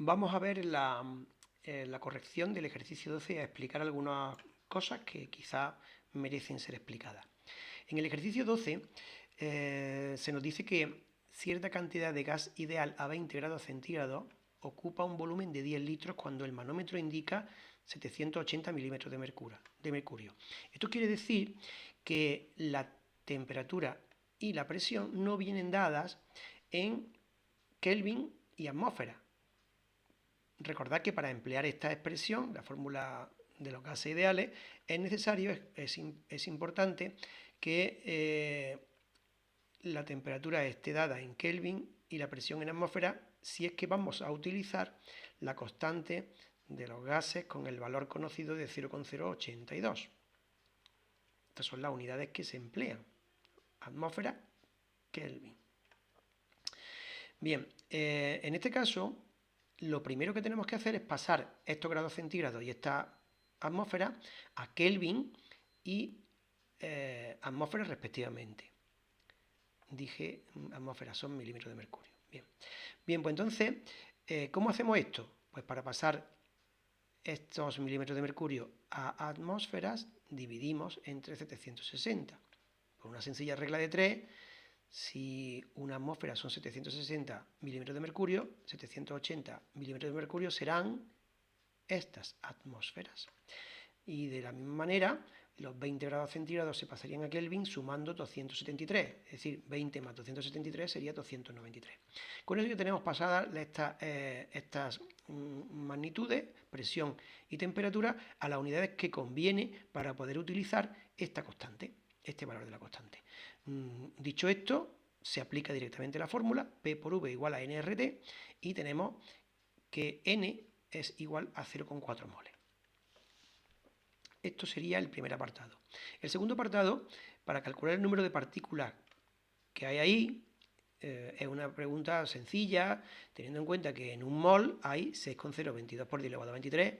Vamos a ver la corrección del ejercicio 12 y a explicar algunas cosas que quizá merecen ser explicadas. En el ejercicio 12 se nos dice que cierta cantidad de gas ideal a 20 grados centígrados ocupa un volumen de 10 litros cuando el manómetro indica 780 milímetros de mercurio. Esto quiere decir que la temperatura y la presión no vienen dadas en Kelvin y atmósfera. Recordad que para emplear esta expresión, la fórmula de los gases ideales, es necesario, es importante que la temperatura esté dada en Kelvin y la presión en atmósfera si es que vamos a utilizar la constante de los gases con el valor conocido de 0,082. Estas son las unidades que se emplean. Atmósfera, Kelvin. Bien, en este caso, lo primero que tenemos que hacer es pasar estos grados centígrados y esta atmósfera a Kelvin y atmósfera respectivamente. Dije atmósfera, son milímetros de mercurio. Bien, pues entonces, ¿cómo hacemos esto? Pues para pasar estos milímetros de mercurio a atmósferas, dividimos entre 760. Por una sencilla regla de 3, si una atmósfera son 760 milímetros de mercurio, 780 milímetros de mercurio serán estas atmósferas. Y de la misma manera, los 20 grados centígrados se pasarían a Kelvin sumando 273, es decir, 20 más 273 sería 293. Con eso ya tenemos pasadas estas magnitudes, presión y temperatura, a las unidades que conviene para poder utilizar esta constante, este valor de la constante. Dicho esto, se aplica directamente la fórmula, P por V igual a nRT, y tenemos que N es igual a 0,4 moles. Esto sería el primer apartado. El segundo apartado, para calcular el número de partículas que hay ahí, es una pregunta sencilla, teniendo en cuenta que en un mol hay 6,022 por 10 elevado a 23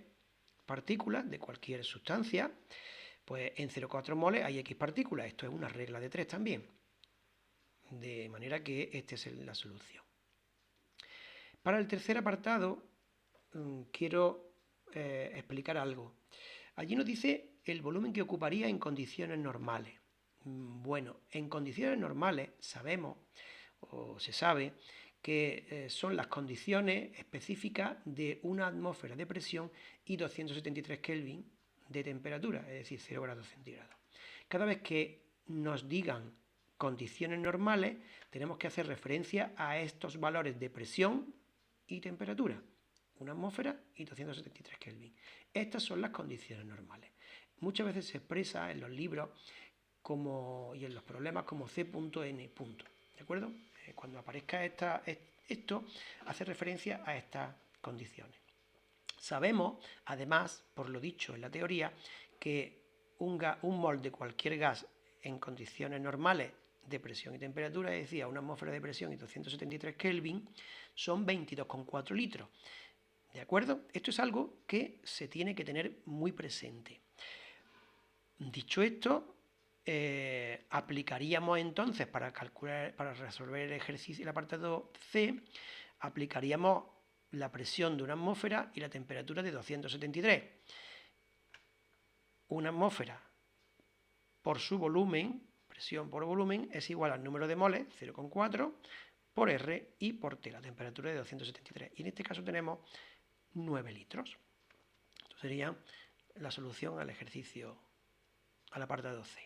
partículas de cualquier sustancia, pues en 0,4 moles hay X partículas. Esto es una regla de 3 también. De manera que esta es la solución. Para el tercer apartado, quiero explicar algo. Allí nos dice el volumen que ocuparía en condiciones normales. Bueno, en condiciones normales sabemos, o se sabe, que son las condiciones específicas de una atmósfera de presión y 273 Kelvin de temperatura, es decir, 0 grados centígrados. Cada vez que nos digan condiciones normales, tenemos que hacer referencia a estos valores de presión y temperatura. Una atmósfera y 273 Kelvin. Estas son las condiciones normales. Muchas veces se expresa en los libros y en los problemas como C.N. ¿De acuerdo? Cuando aparezca esto, hace referencia a estas condiciones. Sabemos, además, por lo dicho en la teoría, que un mol de cualquier gas en condiciones normales de presión y temperatura, es decir, una atmósfera de presión y 273 Kelvin, son 22,4 litros. ¿De acuerdo? Esto es algo que se tiene que tener muy presente. Dicho esto, aplicaríamos entonces para resolver el ejercicio, el apartado C, aplicaríamos la presión de una atmósfera y la temperatura de 273. Una atmósfera por su volumen, presión por volumen, es igual al número de moles, 0,4, por R y por T, la temperatura de 273. Y en este caso tenemos 9 litros. Esto sería la solución al ejercicio, al apartado C.